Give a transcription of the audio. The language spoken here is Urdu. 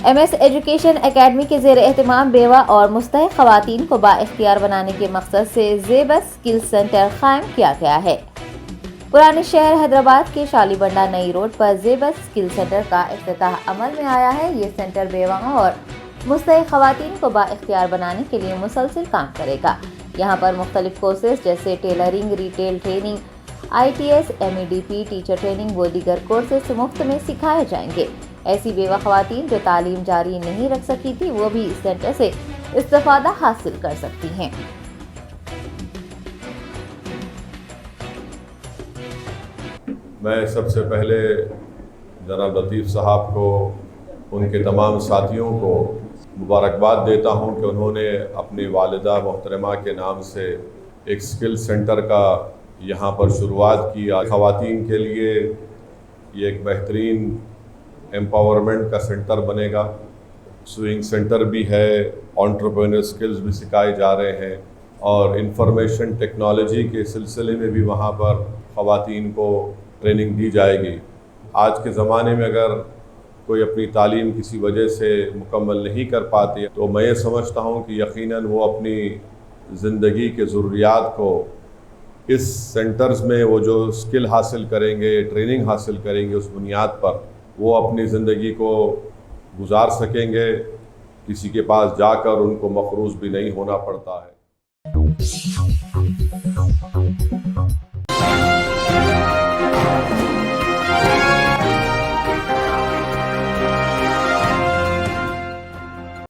ایم ایس ایجوکیشن اکیڈمی کے زیر اہتمام بیوہ اور مستحق خواتین کو بااختیار بنانے کے مقصد سے زیبس اسکل سینٹر قائم کیا گیا ہے۔ پرانے شہر حیدرآباد کے شالی بنڈا نئی روڈ پر زیبس اسکل سینٹر کا افتتاح عمل میں آیا ہے۔ یہ سینٹر بیواؤں اور مستحق خواتین کو بااختیار بنانے کے لیے مسلسل کام کرے گا۔ یہاں پر مختلف کورسز جیسے tailoring, retail training, ITS، MEDP، teacher training و دیگر کورسز مفت میں سکھائے جائیں گے۔ ایسی بیوہ خواتین جو تعلیم جاری نہیں رکھ سکی تھی وہ بھی اس سینٹر سے استفادہ حاصل کر سکتی ہیں۔ میں سب سے پہلے جناب لطیف صاحب کو، ان کے تمام ساتھیوں کو مبارکباد دیتا ہوں کہ انہوں نے اپنی والدہ محترمہ کے نام سے ایک اسکل سینٹر کا یہاں پر شروعات کی۔ خواتین کے لیے یہ ایک بہترین امپاورمنٹ کا سینٹر بنے گا۔ سوئنگ سینٹر بھی ہے، انٹرپرینور سکلز بھی سکھائے جا رہے ہیں، اور انفارمیشن ٹیکنالوجی کے سلسلے میں بھی وہاں پر خواتین کو ٹریننگ دی جائے گی۔ آج کے زمانے میں اگر کوئی اپنی تعلیم کسی وجہ سے مکمل نہیں کر پاتی تو میں یہ سمجھتا ہوں کہ یقیناً وہ اپنی زندگی کے ضروریات کو اس سینٹرز میں وہ جو اسکل حاصل کریں گے، ٹریننگ حاصل کریں گے، اس بنیاد پر وہ اپنی زندگی کو گزار سکیں گے۔ کسی کے پاس جا کر ان کو مقروض بھی نہیں ہونا پڑتا ہے۔